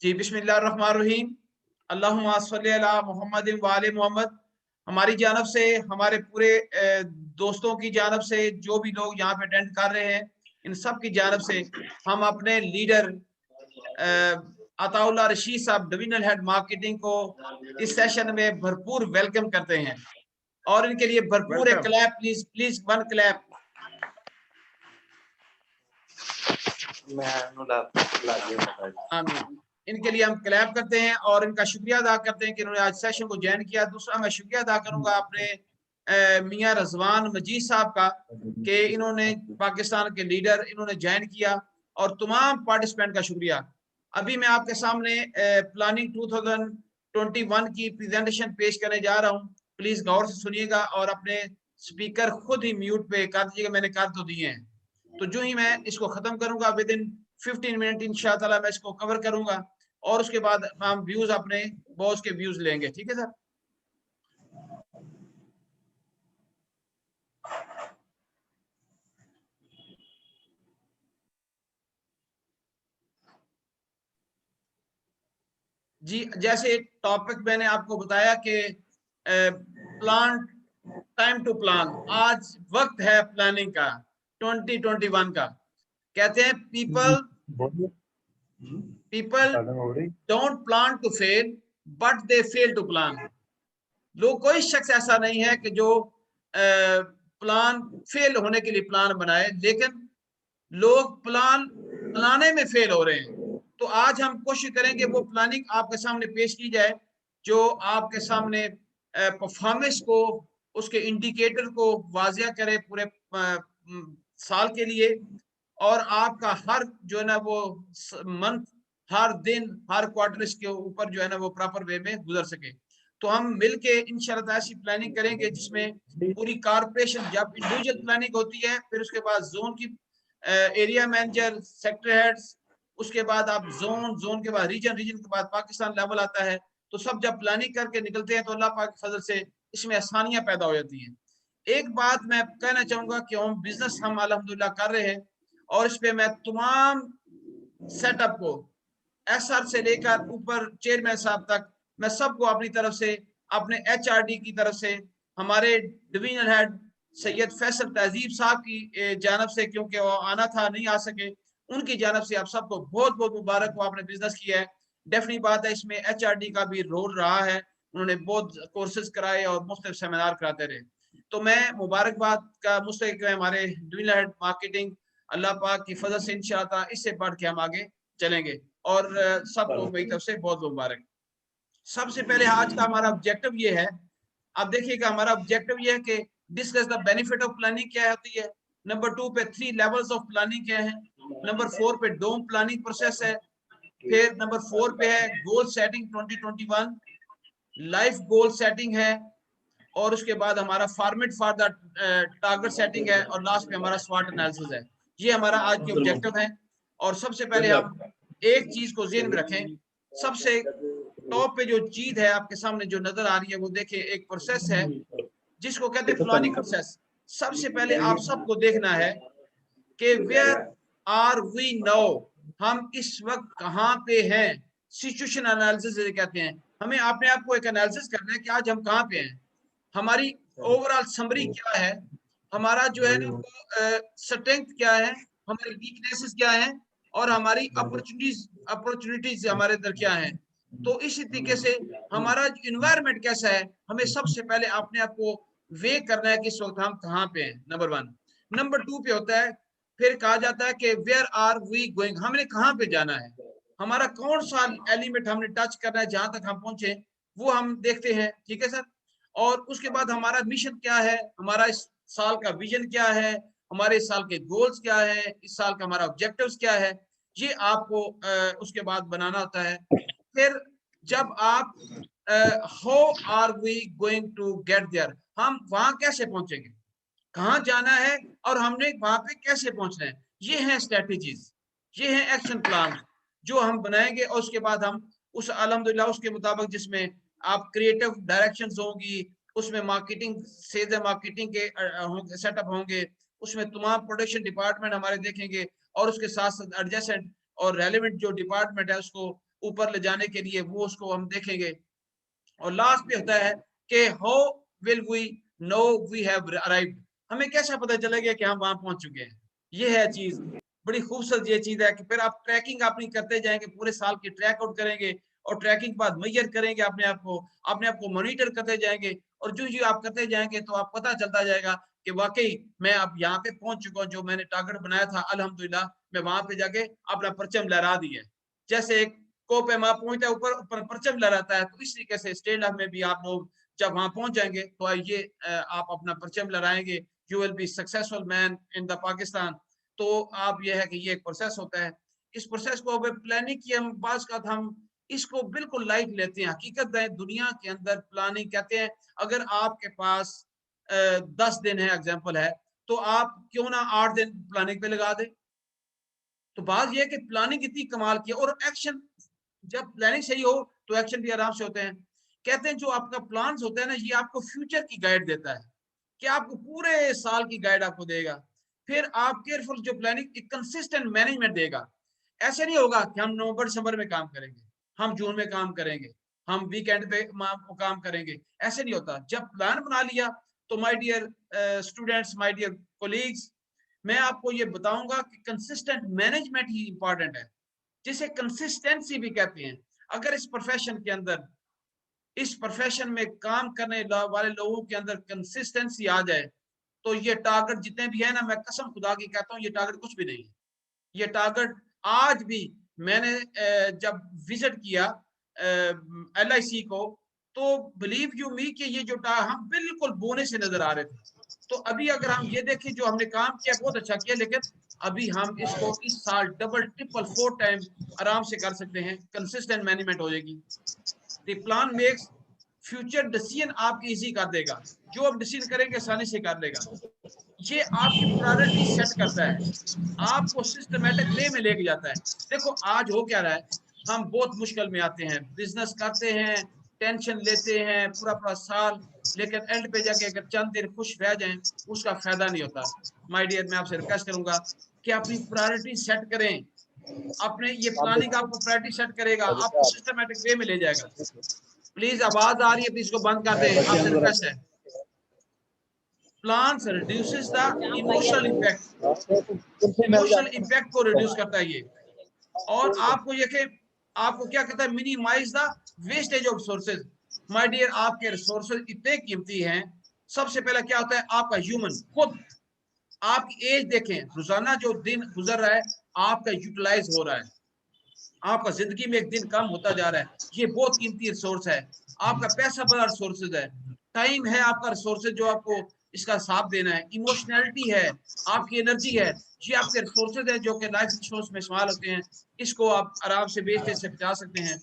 जी, बिस्मिल्लाहिर्रहमानिर्रहीम। अल्लाहुम्मा सल्ली अला मुहम्मदिन व आले मोहम्मद। हमारी जानब से, हमारे पूरे दोस्तों की जानब से, जो भी लोग यहाँ पे अटेंड कर रहे हैं, इन सब की जानब से हम अपने लीडर अताउल्लाह रशीद साहब, डिविजनल हेड मार्केटिंग को इस सेशन में भरपूर वेलकम करते हैं और इनके लिए भरपूर एक clap, please please one clap. आमीन। इनके लिए हम क्लैप करते हैं और इनका शुक्रिया अदा करते हैं कि इन्होंने आज सेशन को ज्वाइन किया। दूसरा मैं शुक्रिया अदा करूंगा अपने मियां रजवान मजीद साहब का कि इन्होंने पाकिस्तान के लीडर इन्होंने ज्वाइन किया, और तमाम पार्टिसिपेंट का शुक्रिया। अभी मैं आपके सामने प्लानिंग 2021 की प्रेजेंटेशन पेश करने जा रहा हूँ। प्लीज गौर से सुनिएगा और अपने स्पीकर खुद ही म्यूट पे कर दीजिएगा, मैंने कर तो दिए हैं। तो जो ही मैं इसको खत्म करूंगा विद इन 15 मिनट इंशाअल्लाह मैं इसको कवर करूंगा और उसके बाद हम व्यूज अपने बॉस के व्यूज लेंगे। ठीक है सर। जी, जैसे टॉपिक मैंने आपको बताया कि प्लान, टाइम टू प्लान। आज वक्त है प्लानिंग का, 2021 का। कहते हैं people people don't plan to fail but they fail to plan. लोग, कोई शख्स ऐसा नहीं है कि जो प्लान फेल होने के लिए प्लान बनाए, लेकिन लोग प्लान बनाने में फेल हो रहे हैं। तो आज हम कोशिश करेंगे वो प्लानिंग आपके सामने पेश की जाए जो आपके सामने परफॉर्मेंस को, उसके इंडिकेटर को वाजिया करे पूरे साल के लिए, और आपका हर जो है ना वो मंथ, हर दिन, हर क्वार्टर इसके ऊपर जो है ना वो प्रॉपर वे में गुजर सके। तो हम मिलके इंशाल्लाह ऐसी प्लानिंग करेंगे जिसमें पूरी कारपोरेशन, जब इंडिविजुअल प्लानिंग होती है, फिर उसके बाद जोन की एरिया मैनेजर, सेक्टर हेड्स, उसके बाद आप जोन, जोन के बाद रीजन, रीजन के बाद पाकिस्तान लेवल आता है। तो सब जब प्लानिंग करके निकलते हैं तो अल्लाह पाक के फजल से इसमें आसानियां पैदा हो जाती हैं। एक बात मैं कहना चाहूंगा कि हम बिजनेस हम अल्हम्दुलिल्लाह कर रहे हैं, और इस पे मैं तमाम सेटअप को, एसआर से लेकर ऊपर चेयरमैन साहब तक, मैं सबको अपनी तरफ से, अपने एचआरडी की तरफ से, हमारे डिवीजनल हेड सैयद फैसल तहजीब साहब की जानब से, क्योंकि वो आना था नहीं आ सके, उनकी जानब से आप सबको बहुत बहुत मुबारक हो, आपने बिजनेस किया है। डेफिनेट बात है इसमें एचआरडी का भी रोल रहा है, उन्होंने बहुत कोर्सेज कराए और मुख्तलिफ सेमिनार कराते रहे। तो मैं मुबारकबाद का मुस्तहिक है हमारे डिवीजनल हेड मार्केटिंग। अल्लाह पाक की फजल से इंशाअल्लाह इससे बढ़ के हम आगे चलेंगे, और सबको मेरी तरफ से बहुत मुबारक। सबसे पहले आज का हमारा ऑब्जेक्टिव ये है, आप देखिएगा हमारा ऑब्जेक्टिव ये है कि discuss the benefit of planning क्या होती है। नंबर 2 पे 3 लेवल्स ऑफ प्लानिंग क्या है। नंबर 4 पे डोम प्लानिंग प्रोसेस है। फिर नंबर 4 पे है goal setting 2021, life goal setting है, और उसके बाद हमारा format for the target setting है, और लास्ट पे हमारा स्वॉट एनालिसिस है। ये हमारा आज के ऑब्जेक्टिव है। और सबसे पहले हम एक चीज को ज़हन में रखें, सबसे टॉप पे जो चीज है आपके सामने जो नजर आ रही है, वो देखिए एक प्रोसेस है जिसको कहते हैं प्लानिंग प्रोसेस। सबसे पहले आप सबको देखना है कि वेयर आर वी नाउ, हम इस वक्त कहाँ पे हैं। सिचुएशन एनालिसिस कहते हैं। हमें अपने आप को एक एनालिसिस करना है कि आज हम कहाँ पे हैं, हमारी ओवरऑल समरी क्या है, हमारा जो है ना वो स्ट्रेंथ क्या है, हमारी वीकनेसेस क्या है, और हमारी अपॉर्चुनिटीज अपॉर्चुनिटीज हमारे अंदर क्या है। तो इसी तरीके से हमारा इन्वायरमेंट कैसा है, हमें सबसे पहले अपने आप को वे करना है कि इस वक्त हम कहाँ पे हैं, नंबर 1। नंबर 2 पे होता है, फिर कहा जाता है कि वेयर आर वी गोइंग, हमने कहाँ पे जाना है, हमारा कौन सा एलिमेंट हमने टच करना है, जहां तक हम पहुंचे वो हम देखते हैं। ठीक है सर। और उसके बाद हमारा मिशन क्या है, हमारा इस साल का विजन क्या है, हमारे इस साल के गोल्स क्या है, इस साल का हमारा ऑब्जेक्टिव्स क्या है, ये आपको उसके बाद बनाना होता है। फिर जब आप how are we going to get there, हम वहां कैसे पहुंचेंगे, कहाँ जाना है, और हमने वहां पे कैसे पहुंचना है, ये हैं स्ट्रेटेजीज, ये हैं एक्शन प्लान जो हम बनाएंगे। और उसके बाद हम उस अल्हम्दुलिल्लाह उसके मुताबिक, जिसमें आप क्रिएटिव डायरेक्शंस होंगी, उसमें मार्केटिंग, सेल्स एंड मार्केटिंग के सेटअप होंगे, उसमें तमाम प्रोडक्शन डिपार्टमेंट हमारे देखेंगे, और उसके साथ साथ एडजेसेंट और रेलिवेंट जो डिपार्टमेंट है उसको ऊपर ले जाने के लिए, वो उसको हम देखेंगे। और लास्ट पे होता है कि how will we know we have arrived, हमें कैसा पता चलेगा कि हम वहां पहुंच चुके हैं। ये है चीज, बड़ी खूबसूरत ये चीज है कि फिर आप ट्रैकिंग अपनी करते जाएंगे, पूरे साल की ट्रैक आउट करेंगे और ट्रैकिंग के बाद मेजर करेंगे अपने आप को मॉनिटर करते जाएंगे, और जो जो आप करते जाएंगे तो आप पता चलता जाएगा कि वाकई मैं अब यहाँ पे पहुंच चुका हूँ, जो मैंने टारगेट बनाया था अल्हम्दुलिल्लाह मैं वहां पे जाके अपना परचम लहरा दिया। जैसे एक कोप है, वहां पहुंचता है ऊपर ऊपर परचम लहराता है, तो इस तरीके से स्टेट लेवल में भी आप लोग जब वहां पहुंच जाएंगे तो ये आप अपना परचम लहराएंगे, you will be successful man in the Pakistan. तो आप ये है कि ये एक प्रोसेस होता है। इस प्रोसेस को अगर प्लानिंग की हम बात का हम इसको बिल्कुल लाइट लेते हैं। हकीकत है दुनिया के अंदर प्लानिंग कहते हैं, अगर आपके पास 10 दिन है एग्जाम्पल है, तो आप क्यों ना 8 दिन प्लानिंग पे लगा दे। तो बात यह है कि प्लानिंग इतनी कमाल की, और एक्शन जब प्लानिंग सही हो तो एक्शन भी आराम से होते हैं। कहते हैं जो आपका प्लान होता है ना, ये आपको फ्यूचर की गाइड देता है, कि आपको पूरे साल की गाइड आपको देगा। फिर आप केयरफुल जो प्लानिंग एक कंसिस्टेंट मैनेजमेंट देगा। ऐसे नहीं होगा कि हम नवंबर दिसंबर में काम करेंगे, हम जून में काम करेंगे, हम वीकेंड पे काम करेंगे, ऐसे नहीं होता। जब प्लान बना लिया तो my dear students, my dear colleagues, मैं आपको ये बताऊंगा कि कंसिस्टेंट मैनेजमेंट ही इंपॉर्टेंट है, जिसे कंसिस्टेंसी भी कहते हैं। अगर इस प्रोफेशन के अंदर, इस प्रोफेशन में काम करने वाले लोगों के अंदर कंसिस्टेंसी आ जाए, तो ये टारगेट जितने भी है ना, मैं कसम खुदा की कहता हूँ ये टारगेट कुछ भी नहीं है। ये टारगेट आज भी मैंने जब विजिट किया LIC को, तो बिलीव यू मी कि ये जो हम बिल्कुल बोने से नजर आ रहे थे। तो अभी अगर हम ये देखें जो हमने काम किया बहुत अच्छा किया, लेकिन अभी हम इसको इस साल डबल ट्रिपल 4 टाइम आराम से कर सकते हैं। कंसिस्टेंट मैनेजमेंट हो जाएगी। The plan makes future decision आपकी इजी कर देगा, जो आप डिसीजन करेंगे आसानी से कर लेगा। ये आपकी प्रायोरिटी सेट करता है, आपको सिस्टमेटिक वे में लेके जाता है। देखो आज हो क्या रहा है, हम बहुत मुश्किल में आते हैं, बिजनेस करते हैं, टेंशन लेते हैं पूरा पूरा साल, लेकिन एंड पे जाके अगर चंद दिन खुश रह जाएं उसका फायदा नहीं होता। माय डियर, मैं आपसे रिक्वेस्ट करूंगा कि अपनी प्रायोरिटी सेट करें। अपने ये प्लानिंग आपको प्रायोरिटी सेट करेगा, आपको सिस्टमेटिक वे में ले जाएगा। प्लीज आवाज आ रही है, प्लीज इसको बंद कर दें, आपसे रिक्वेस्ट है। Plans reduces the emotional impact, emotional impact को रिड्यूस करता है ये। और आपको ये कि आपको क्या कहता है, minimise the wastage of sources. My dear, आपके रिसोर्सेज इतने कीमती हैं। सबसे पहले क्या होता है, आपका ह्यूमन खुद, आपकी एज देखें, रोजाना जो दिन गुजर रहा है आपका यूटिलाइज हो रहा है, आपका जिंदगी में एक दिन कम होता जा रहा है। ये बहुत कीमती रिसोर्स है। आपका पैसा बड़ा रिसोर्सेज है, टाइम है आपका रिसोर्सेज जो आपको इसका साथ देना है, इमोशनैलिटी है, आपकी एनर्जी है, ये आपके रिसोर्सेज है जो कि लाइफ रिसोर्स में इस्तेमाल होते हैं। इसको आप आराम से वेस्टेज से बचा सकते हैं।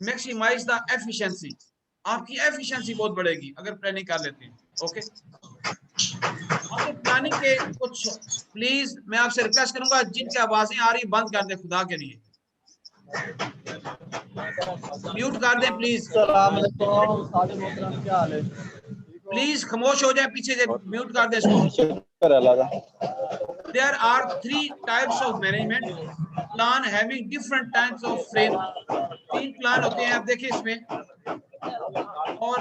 मैक्सिमाइज द एफिशिएंसी, आपकी एफिशिएंसी बहुत बढ़ेगी अगर प्लानिंग कर लेते हैं। ओके, आपको प्लानिंग के कुछ, प्लीज मैं आपसे रिक्वेस्ट करूंगा जिनकी आवाजें आ रही बंद कर दे खुदा के लिए, म्यूट कर दें प्लीज। प्लीज खामोश हो जाए, पीछे से म्यूट कर दें इसको। There are 3 types of management plan having different types of frame। 3 plan होते हैं, आप देखिए इसमें। और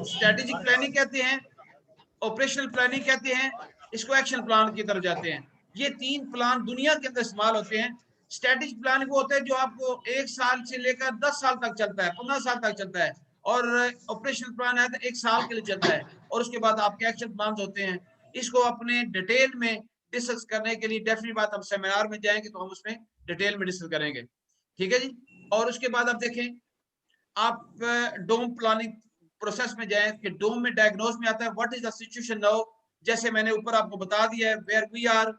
स्ट्रेटेजिक प्लानिंग कहते हैं, ऑपरेशनल प्लानिंग कहते हैं, इसको एक्शन प्लान की तरफ जाते हैं। ये 3 प्लान दुनिया के अंदर इस्तेमाल होते हैं। स्ट्रेटेजिक प्लान वो होता है जो आपको 1 साल से लेकर 10 साल तक चलता है, 15 साल तक चलता है। और ऑपरेशनल प्लान है तो 1 साल के लिए चलता है, और उसके बाद आपके एक्शन प्लान होते हैं। इसको अपने डिटेल में डिस्कस करने के लिए डेफिनेट बात, हम सेमिनार में जाएंगे तो हम उसमें डिटेल में डिस्कस करेंगे, ठीक है जी। और उसके बाद आप देखें, आप डोम प्लानिंग प्रोसेस में जाएं कि डोम में डायग्नोज में आता है what is the situation now. जैसे मैंने ऊपर आपको बता दिया है वेयर वी आर,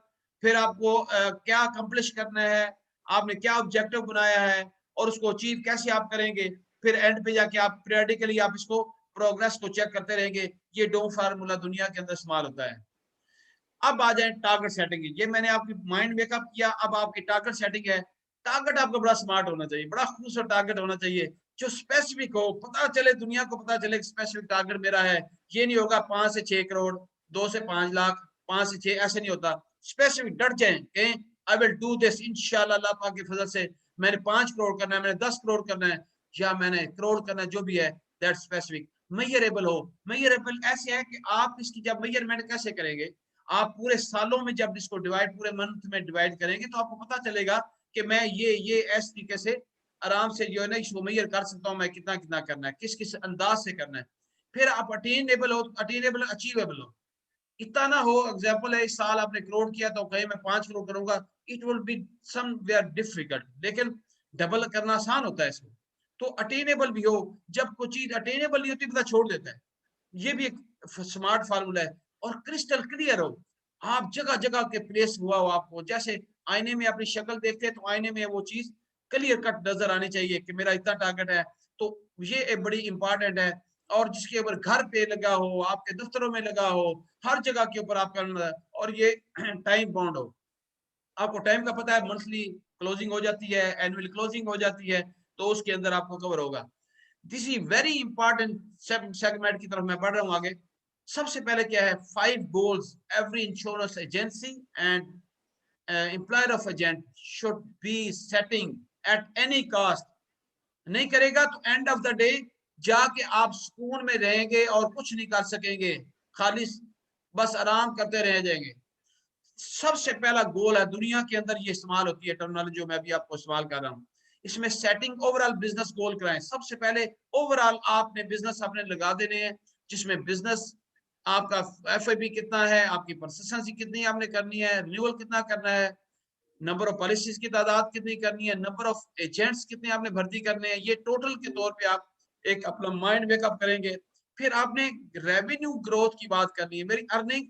फिर आपको क्या अकम्प्लिश करना है, आपने क्या ऑब्जेक्टिव बनाया है और उसको अचीव कैसे आप करेंगे। फिर एंड पे जाके आप पीरियडिकली आप इसको प्रोग्रेस को चेक करते रहेंगे। ये डोम फार्मूला दुनिया के अंदर इस्तेमाल होता है। अब आ जाए टारगेट सेटिंग, ये मैंने आपकी माइंड मेकअप किया, अब आपकी टारगेट सेटिंग है। टारगेट आपका बड़ा स्मार्ट होना चाहिए, बड़ा खूबसूरत टारगेट होना चाहिए जो स्पेसिफिक हो, पता चले, दुनिया को पता चले स्पेसिफिक टारगेट मेरा है। ये नहीं होगा 5 से 6 करोड़, 2 से 5 लाख, 5 से 6, ऐसे नहीं होता। स्पेसिफिक डट जाए, कहें आई विल डू दिस इंशाल्लाह, अल्लाह पाक के फजल से मैंने 5 करोड़ करना है, मैंने 10 करोड़ करना है, या मैंने करोड़ करना है, जो भी है, दैट स्पेसिफिक। मेजरेबल हो, मेजरेबल ऐसे है कि आप इसकी जब मेजरमेंट कैसे करेंगे, आप पूरे सालों में जब इसको डिवाइड, पूरे मंथ में डिवाइड करेंगे तो आपको पता चलेगा कि मैं ये इस तरीके से आराम से जो है ना इसको मेजर कर सकता हूँ, मैं कितना कितना करना है, किस किस अंदाज से करना है। फिर आप अटेनेबल हो, अटेनेबल अचीवेबल हो, इतना ना हो एग्जाम्पल है इस साल आपने करोड़ किया तो कहीं मैं 5 करोड़ करूंगा, it will be somewhere difficult, लेकिन डबल करना आसान होता है इसको। तो अटेनेबल भी हो, जब कोई चीज अटेनेबल नहीं होती बंदा छोड़ देता है, ये भी एक स्मार्ट फार्मूला है। और क्रिस्टल क्लियर हो, आप जगह जगह के प्लेस हुआ हो, आपको जैसे आईने में अपनी शक्ल देखते हैं तो आईने में वो चीज क्लियर कट नजर आनी चाहिए कि मेरा इतना टारगेट है, तो ये एक बड़ी इंपॉर्टेंट है। और जिसके ऊपर घर पे लगा हो, आपके दफ्तरों में लगा हो, हर जगह के ऊपर आप करना है, और ये टाइम बाउंड हो, आपको टाइम का पता है, मंथली क्लोजिंग हो जाती है, एनुअल क्लोजिंग हो जाती है, तो उसके अंदर आपको कवर होगा। This is very important segment की तरफ मैं बढ़ रहा हूँ आगे। सबसे पहले क्या है, 5 goals every insurance agency and employer of agent should be setting at any cost. नहीं करेगा तो एंड ऑफ द डे जाके आप सुकून में रहेंगे और कुछ नहीं कर सकेंगे, खाली बस आराम करते रह जाएंगे। सबसे पहला गोल है, दुनिया के अंदर ये इस्तेमाल होती है टर्मिनोलॉजी जो मैं भी आपको इस्तेमाल कर रहा हूँ, इसमें सेटिंग ओवरऑल बिजनेस गोल कराएं। सबसे पहले ओवरऑल आपने बिजनेस अपने लगा देने हैं, जिसमें बिजनेस आपका एफआईबी कितना है, आपकी परसिस्टेंसी कितनी आपने करनी है, रिन्यूअल कितना करना है, नंबर ऑफ पॉलिसीज की तादाद कितनी करनी है, नंबर ऑफ एजेंट्स कितने आपने भर्ती करने हैं, ये टोटल के तौर पे आप एक अपना माइंड मेकअप करेंगे। फिर आपने रेवेन्यू ग्रोथ की बात करनी है, मेरी अर्निंग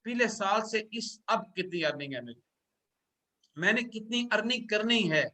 पिछले साल से इस अब कितनी अर्निंग है मेरी, मैंने कितनी अर्निंग करनी है।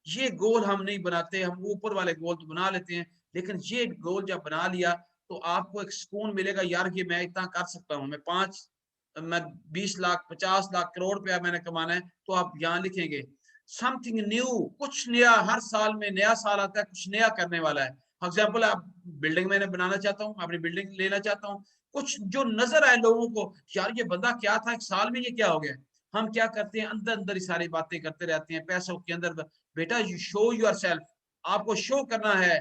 ये गोल हम नहीं बनाते, हम ऊपर वाले गोल तो बना लेते हैं, लेकिन ये गोल जब बना लिया तो आपको एक सुकून मिलेगा, यार ये मैं इतना कर सकता हूँ, मैं 20 लाख 50 लाख करोड़ रुपया मैंने कमाना है, तो आप यहाँ लिखेंगे समथिंग न्यू, कुछ नया, हर साल में नया साल आता है, कुछ नया करने वाला है। फॉर एग्जाम्पल आप बिल्डिंग मैंने बनाना चाहता हूँ, अपनी बिल्डिंग लेना चाहता हूँ, कुछ जो नजर आए लोगों को, यार ये बंदा क्या था एक साल में, ये क्या हो गया। हम क्या करते हैं, अंदर अंदर ही सारी बातें करते रहते हैं पैसों के अंदर। बेटा यू शो योर सेल्फ, आपको शो करना है,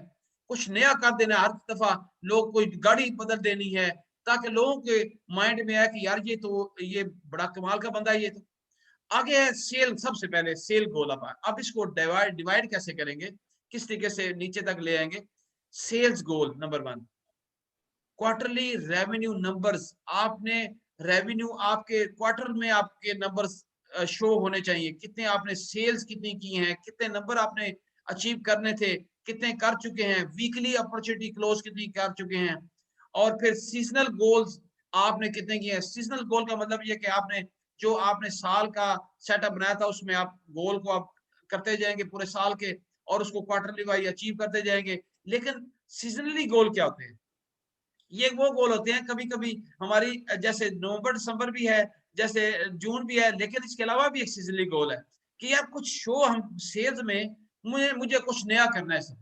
कुछ नया कर देना है। हर दफा लोग कोई गाड़ी बदल देनी है ताकि लोगों के माइंड में आए कि यार ये बड़ा कमाल का बंदा है ये तो। आगे है सेल, सबसे पहले सेल गोल। अब इसको डिवाइड कैसे करेंगे, किस तरीके से नीचे तक ले आएंगे। Sales goal number 1, quarterly revenue numbers, आपने रेवेन्यू आपके क्वार्टर में आपके नंबर्स शो होने चाहिए, कितने आपने सेल्स कितनी की हैं, कितने नंबर आपने अचीव करने थे, कितने कर चुके हैं, वीकली अपॉर्चुनिटी क्लोज कितनी कर चुके हैं। और फिर सीजनल गोल्स आपने कितने किए हैं। सीजनल गोल का मतलब ये कि आपने जो आपने साल का सेटअप बनाया था उसमें आप गोल को आप करते जाएंगे पूरे साल के, और उसको क्वार्टरली वाइज अचीव करते जाएंगे। लेकिन सीजनली गोल क्या होते हैं, ये वो गोल होते हैं, कभी कभी हमारी जैसे नवंबर दिसंबर भी है, जैसे जून भी है, लेकिन इसके अलावा भी एक सीजनली गोल है कि यार कुछ शो हम सेल्स में, मुझे मुझे कुछ नया करना है सर,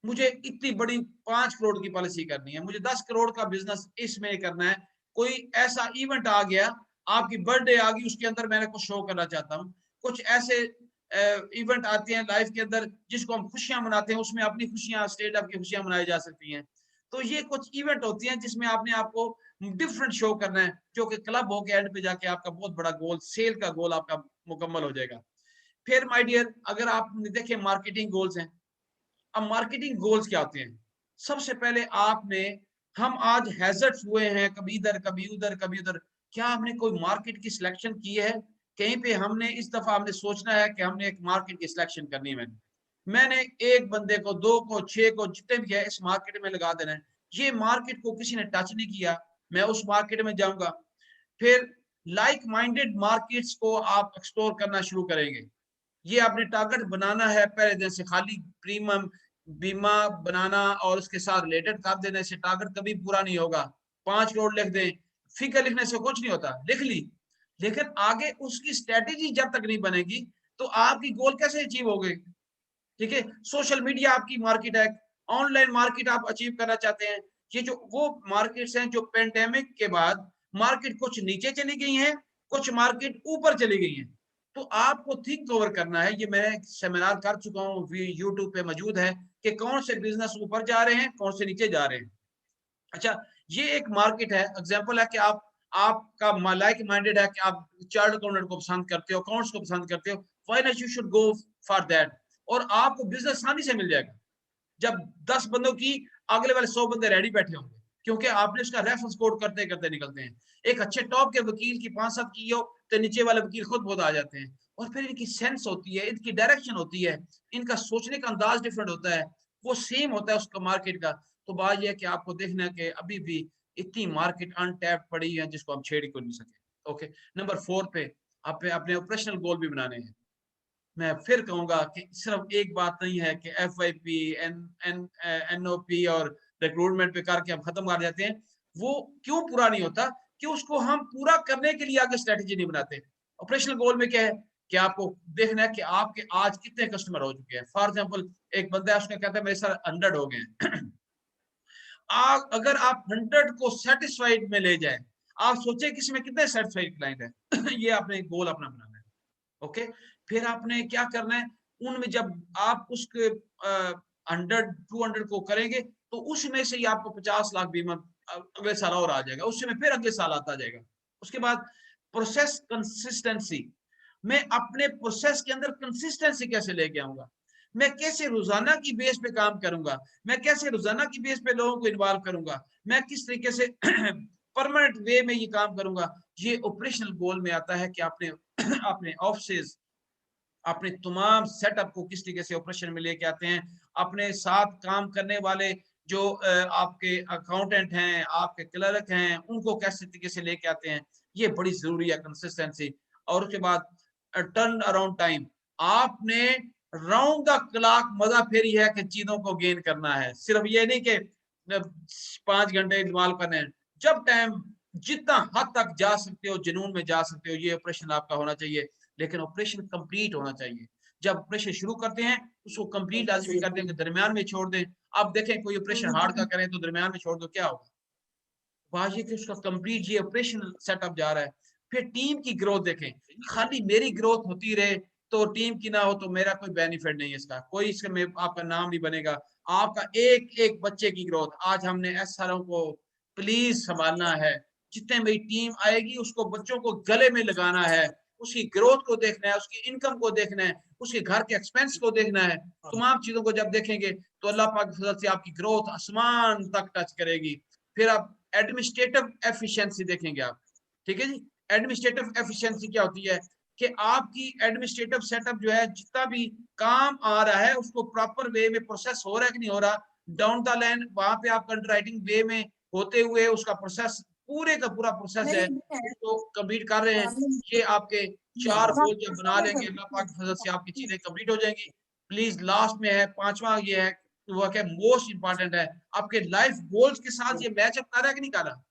मुझे इतनी बड़ी 5 करोड़ की पॉलिसी करनी है, मुझे 10 करोड़ का बिजनेस इसमें करना है। कोई ऐसा इवेंट आ गया, आपकी बर्थडे आ गई, उसके अंदर मैंने कुछ शो करना चाहता हूँ। कुछ ऐसे इवेंट आते हैं लाइफ के अंदर जिसको हम खुशियां मनाते हैं, उसमें अपनी खुशियां, स्टेट अप की खुशियां मनाई जा सकती हैं। तो ये कुछ इवेंट होती हैं जिसमें आपने आपको डिफरेंट शो करना है, जो कि क्लब हो के एंड पे जाके आपका बहुत बड़ा गोल, सेल का गोल आपका मुकम्मल हो जाएगा। फिर माय डियर, अगर आप देखें मार्केटिंग गोल्स हैं। अब मार्केटिंग गोल्स क्या होते हैं, सबसे पहले आपने, हम आज हैजर्ड्स हुए हैं, कभी इधर कभी उधर कभी उधर, क्या हमने कोई मार्केट की सिलेक्शन की है। कहीं पे हमने इस दफा हमने सोचना है कि हमने एक मार्केट की सिलेक्शन करनी है, मैंने एक बंदे को, 2 को, 6 को, जितने भी है इस मार्केट में लगा देना है। ये मार्केट को किसी ने टच नहीं किया, मैं उस मार्केट में जाऊंगा। फिर लाइक माइंडेड मार्केट्स को आप एक्सप्लोर करना शुरू करेंगे। ये आपने टारगेट बनाना है पहले दिन से, खाली प्रीमियम बीमा बनाना और उसके साथ रिलेटेड कर देने से टारगेट कभी पूरा नहीं होगा। 5 करोड़ लिख दें, फिगर लिखने से कुछ नहीं होता, लिख ली, लेकिन आगे उसकी स्ट्रेटेजी जब तक नहीं बनेगी तो आपकी गोल कैसे अचीव होगी। ठीक है, सोशल मीडिया आपकी मार्केट है, ऑनलाइन मार्केट आप अचीव करना चाहते हैं। ये जो वो मार्केट्स हैं जो पेंडेमिक के बाद मार्केट कुछ नीचे चली गई हैं, कुछ मार्केट ऊपर चली गई हैं। तो आपको थिंक कवर करना है। ये मैं सेमिनार कर चुका हूँ, यूट्यूब पे मौजूद है कि कौन से बिजनेस ऊपर जा रहे हैं, कौन से नीचे जा रहे हैं। अच्छा, ये एक मार्केट है, एग्जांपल है कि आपका लाइक माइंडेड है कि आप चार्ट अकाउंटेंट को पसंद करते हो, अकाउंट्स को पसंद करते हो, why not you should go for that, और आपको बिजनेस आसानी से मिल जाएगा। जब 10 बंदों की अगले वाले 100 बंदे रेडी बैठे होंगे, क्योंकि आपने उसका रेफरेंस कोड करते करते निकलते हैं। एक अच्छे टॉप के वकील की 5-7 की हो तो नीचे वाले वकील खुद बहुत आ जाते हैं। और फिर इनकी सेंस होती है, इनकी डायरेक्शन होती है, इनका सोचने का अंदाज डिफरेंट होता है, वो सेम होता है उसका मार्केट का। तो बात यह है कि आपको देखना है कि अभी भी इतनी मार्केट अनटैप्ड पड़ी है जिसको हम छेड़ ही को नहीं सके। ओके, नंबर 4 पे आप अपने ऑपरेशनल गोल भी बनाने हैं। मैं फिर कहूंगा कि सिर्फ एक बात नहीं है कि FYP, NOP और रिक्रूटमेंट पे करके हम खत्म कर जाते हैं। वो क्यों पूरा नहीं होता? कि उसको हम पूरा करने के लिए आगे स्ट्रेटेजी नहीं बनाते। ऑपरेशनल गोल में क्या है कि आपको देखना है कि आपके आज कितने कस्टमर हो चुके हैं। फॉर एग्जांपल, एक बंदा है, उसने कहता है मेरे साथ 100 हो गए। अगर आप 100 को सेटिस्फाइड में ले जाए, आप सोचे कि इसमें कितने सेटिस्फाइड क्लाइंट है। ये आपने गोल अपना बनाना है। ओके, फिर आपने क्या करना है, उनमें जब आप उसके 100-200 को करेंगे तो उसमें से ही आपको 50 लाख बीमा अगले साल और आ जाएगा, उसमें फिर अगले साल आता जाएगा। उसके बाद प्रोसेस कंसिस्टेंसी, मैं अपने प्रोसेस के अंदर कंसिस्टेंसी कैसे लेके आऊंगा, मैं कैसे रोजाना की बेस पे काम करूंगा, मैं कैसे रोजाना की बेस पे लोगों को इन्वॉल्व करूंगा, मैं किस तरीके से परमानेंट वे में ये काम करूंगा। ये ऑपरेशनल गोल में आता है कि आपने अपने ऑफिस, अपने तमाम सेटअप को किस तरीके से ऑपरेशन में लेके आते हैं, अपने साथ काम करने वाले जो आपके अकाउंटेंट हैं, आपके क्लर्क हैं, उनको कैसे तरीके से लेके आते हैं। ये बड़ी जरूरी है कंसिस्टेंसी। और उसके बाद टर्न अराउंड टाइम, आपने राउंड द क्लॉक मजा फेरी है कि चीजों को गेन करना है, सिर्फ ये नहीं कि 5 घंटे इस्तेमाल करने हैं। जब टाइम जितना हद तक जा सकते हो, जुनून में जा सकते हो, ये ऑपरेशन आपका होना चाहिए। लेकिन ऑपरेशन कंप्लीट होना चाहिए। जब ऑपरेशन शुरू करते हैं उसको कंप्लीट लाजमी कर दें, दरमियान में छोड़ दें। अब देखें कोई ऑपरेशन हार्ड का करें तो दरमियान में छोड़ दो, क्या होगा? बाजी कि उसका कंप्लीट ये ऑपरेशन सेटअप जा रहा है। फिर टीम की ग्रोथ देखें, खाली मेरी ग्रोथ होती रहे तो टीम की ना हो तो मेरा कोई बेनिफिट नहीं है, इसका कोई इसमें आपका नाम नहीं बनेगा। आपका एक एक बच्चे की ग्रोथ, आज हमने SRO को प्लीज संभालना है। जितने मेरी टीम आएगी उसको बच्चों को गले में लगाना है, उसकी ग्रोथ को देखना है, उसकी इनकम को देखना है, उसके घर के एक्सपेंस को देखना है। तमाम चीजों को जब देखेंगे तो अल्लाह पाक की फजल से आपकी ग्रोथ आसमान तक टच करेगी। फिर आप एडमिनिस्ट्रेटिव एफिशिएंसी देखेंगे आप, ठीक है जी। एडमिनिस्ट्रेटिव एफिशिएंसी क्या होती है कि आपकी एडमिनिस्ट्रेटिव सेटअप जो है, जितना भी काम आ रहा है उसको प्रॉपर वे में प्रोसेस हो रहा है कि नहीं हो रहा, डाउन द लाइन वहां पे आप अंडरराइटिंग वे में होते हुए उसका प्रोसेस, पूरे का पूरा प्रोसेस है उसको कंप्लीट कर रहे हैं। ये आपके 4 गोल जब बना लेंगे अल्लाह पाक की फजल से आपकी चीजें कंप्लीट हो जाएंगी। प्लीज लास्ट में है 5वां, ये है वो क्या मोस्ट इंपॉर्टेंट है, आपके लाइफ गोल्स के साथ ये मैच अप कर रहा है कि नहीं कर रहा।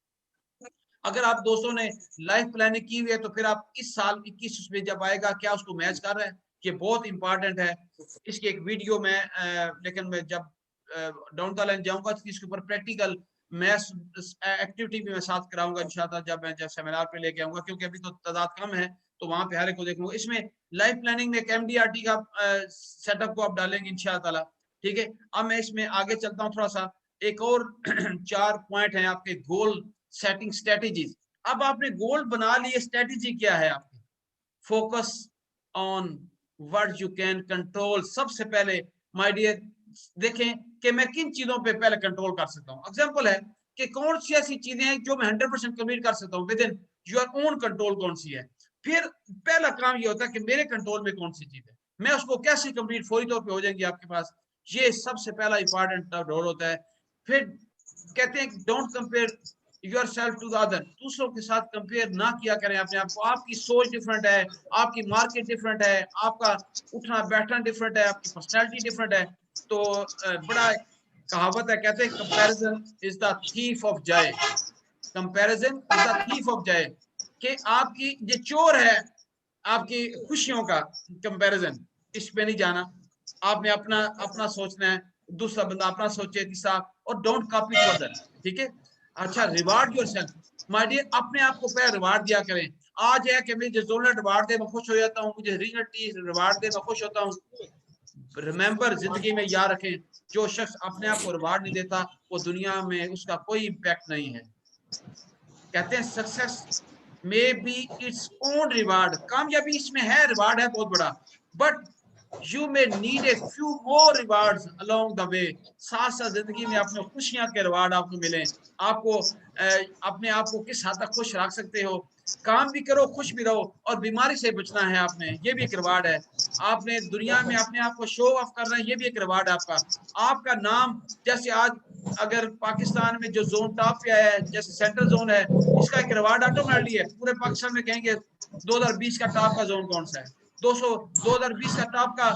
अगर आप दोस्तों ने लाइफ प्लानिंग की हुई है तो फिर आप इस साल 21 उसमें जब आएगा क्या उसको मैच कर रहा है, ये बहुत इंपॉर्टेंट है। इसकी एक वीडियो में लेकिन मैं जब डाउन द लाइन जाऊंगा तो इसके ऊपर प्रैक्टिकल मैथ्स एक्टिविटी भी मैं साथ कराऊंगा इंशाल्लाह, जब सेमिनार पे लेके आऊंगा, क्योंकि अभी तो तादाद कम है तो वहां पे हर एक को देखूंगा। इसमें लाइफ प्लानिंग में एक MDRT का सेटअप को आप डालेंगे इंशाल्लाह, ठीक है। अब मैं इसमें आगे चलता हूँ थोड़ा सा, एक और 4 पॉइंट है आपके गोल सेटिंग स्ट्रेटेजीज। अब आपने गोल बना लिए, स्ट्रेटेजी क्या है आपकी? Focus on what you can control. सबसे पहले माय डियर देखें कि मैं किन चीजों पे पहले कंट्रोल कर सकता हूँ। एग्जांपल है कि कौन सी ऐसी चीजें हैं जो मैं 100% कंप्लीट कर सकता हूँ with in your own control, कौन सी है। फिर पहला काम ये होता है कि मेरे कंट्रोल में कौन सी चीज है, मैं उसको कैसे कंप्लीट फौरी तौर पे हो जाएंगी आपके पास। ये सबसे पहला इंपॉर्टेंट रोल होता है। फिर कहते हैं don't compare yourself to the other, दूसरों के साथ कंपेयर ना किया करें अपने आप को। आपकी सोच डिफरेंट है, आपकी मार्केट डिफरेंट है, आपका उठना बैठना डिफरेंट है, आपकी पर्सनैलिटी डिफरेंट है। तो बड़ा कहावत है, कहते हैं comparison is the thief of Joy. Comparison is the thief of Joy, कि आपकी जो चोर है आपकी खुशियों का कंपैरिजन, इस पे नहीं जाना। आपने अपना अपना सोचना है, दूसरा बंदा अपना सोचे, तीसरा, और डोंट कॉपी टू अदर, ठीक है। अच्छा, रिवार्ड योरसेल्फ माय डियर, अपने आप को पहले रिवार्ड दिया करें। आज है कि मुझे जोनल रिवार्ड दे मैं खुश हो जाता हूँ, मुझे रीजनल टी रिवार्ड दे मैं खुश होता हूँ। रिमेंबर, जिंदगी में याद रखें, जो शख्स अपने आप को रिवार्ड नहीं देता वो दुनिया में उसका कोई इम्पैक्ट नहीं है। कहते हैं success may be its own reward, कामयाबी इसमें है, रिवार्ड है बहुत बड़ा, but you may need a few more rewards along the way. साथ साथ जिंदगी में अपने खुशियां के रिवार्ड आपको मिले। आपको अपने आप को किस हद तक खुश रख सकते हो, काम भी करो खुश भी रहो, और बीमारी से बचना है आपने, ये भी एक रिवार्ड है। आपने दुनिया में अपने आप को शो ऑफ करना है, ये भी एक रिवार्ड है आपका। आपका नाम, जैसे आज अगर पाकिस्तान में जो जोन टॉप पे आया है, जैसे सेंट्रल जोन है, इसका एक रिवार्ड ऑटोमेटिकली है। पूरे पाकिस्तान में कहेंगे 2020 का टॉप का जोन कौन सा है, 2020 का टॉप का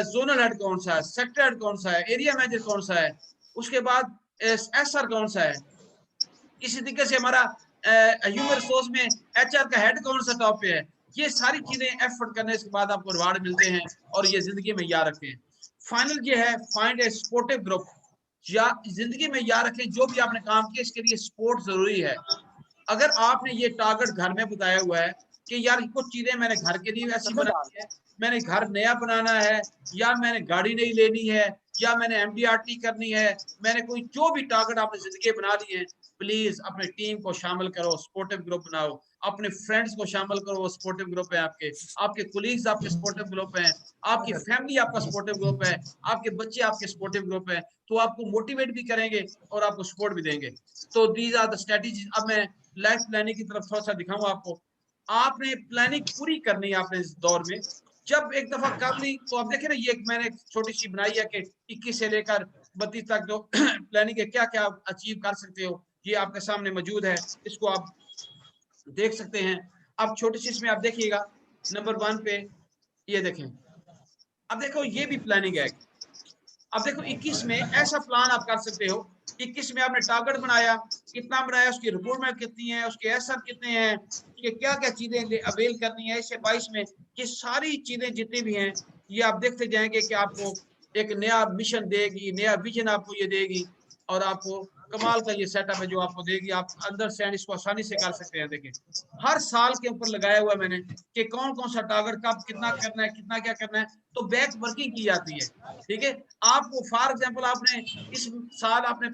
जोनल हेड कौन सा है, सेक्टर हेड कौन सा है, एरिया मैनेजर कौन सा है, उसके बाद एसआर कौन सा है। इसी तरीके से हमारा ह्यूमन रिसोर्स में एचआर का हेड कौन सा टॉप पे है। ये सारी चीजें एफर्ट करने के बाद आपको रिवार्ड मिलते हैं, और ये जिंदगी में याद रखें। फाइनल ये है, फाइंड ए सपोर्टिव ग्रुप। या जिंदगी में याद रखें, जो भी आपने काम किया इसके लिए सपोर्ट जरूरी है। अगर आपने ये टारगेट घर में बताया हुआ है कि यार कुछ चीजें मैंने घर के लिए ऐसी बनाई है, मैंने घर नया बनाना है, या मैंने गाड़ी नहीं लेनी है, या मैंने एमडीआरटी करनी है, मैंने कोई जो भी टारगेट आपने जिंदगी बना ली है, प्लीज अपने टीम को शामिल करो, सपोर्टिव ग्रुप बनाओ, अपने फ्रेंड्स को शामिल करो, वो सपोर्टिव ग्रुप है आपके, आपके कोलीग्स आपके सपोर्टिव ग्रुप हैं, आपकी फैमिली आपका सपोर्टिव ग्रुप है, आपके बच्चे आपके सपोर्टिव ग्रुप है, तो आपको मोटिवेट भी करेंगे और आपको सपोर्ट भी देंगे। तो दीज आर द स्ट्रेटजीज। अब मैं लाइफ प्लानिंग की तरफ थोड़ा सा दिखाऊंगा आपको। आपने प्लानिंग पूरी करनी है आपने इस दौर में। जब एक दफा कर ली तो आप देखें ना, ये मैंने छोटी सी बनाई है कि 21 से लेकर 32 तक जो प्लानिंग है क्या क्या अचीव कर सकते हो, ये आपके सामने मौजूद है, इसको आप देख सकते हैं। अब छोटी सी इसमें आप देखिएगा, नंबर 1 पे ये देखें। अब देखो ये भी प्लानिंग है। अब देखो 21 में ऐसा प्लान आप कर सकते हो, 21 में आपने टारगेट बनाया, कितना बनाया, उसकी रिक्वायरमेंट कितनी है, उसके एसर कितने हैं, कि क्या क्या चीजें अवेल करनी है। इससे 22 में ये सारी चीजें जितनी भी हैं, ये आप देखते जाएंगे कि आपको एक नया मिशन देगी, नया विजन आपको ये देगी, और आपको कमाल का ये सेटअप है जो आपको देगी। आप अंदर से इसको आसानी से कर सकते हैं। देखिए हर साल के ऊपर लगाया हुआ मैंने कि कौन कौन सा टारगेट कब कितना करना है, कितना क्या करना है, तो बैक वर्किंग की जाती है। ठीक है, आपको फॉर एग्जांपल आपने इस साल आपने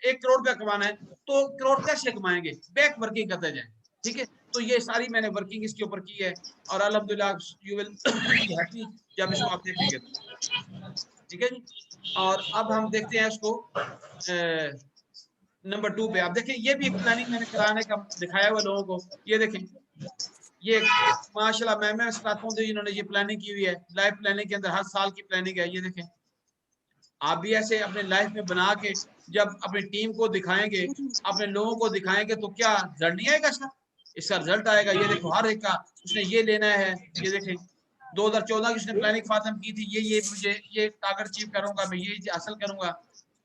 1 करोड़ रुपया कमाना है, तो करोड़ कैसे कमाएंगे, बैक वर्किंग करते जाए। ठीक है, तो ये सारी मैंने वर्किंग इसके ऊपर की है, और अल्हम्दुलिल्लाह यू विल बी हैप्पी जब इसको आप देखेंगे। ठीक है जी, और अब हम देखते हैं इसको नंबर 2 पे। आप देखें ये भी एक प्लानिंग मैंने कराने का दिखाया हुआ लोगों को। ये देखें, ये माशाल्लाह मैं बताता हूँ, इन्होंने ये प्लानिंग की हुई है। लाइफ प्लानिंग के अंदर हर साल की प्लानिंग है। ये देखें, आप भी ऐसे अपने लाइफ में बना के जब अपनी टीम को दिखाएंगे, अपने लोगों को दिखाएंगे, तो क्या रिजल्ट नहीं आएगा इसका, इसका रिजल्ट आएगा। ये देखो हर एक का उसने ये लेना है। ये देखें 2014 की उसने प्लानिंग फातम की थी, ये मुझे ये टारगेट अचीव करूंगा, मैं ये हासिल करूंगा।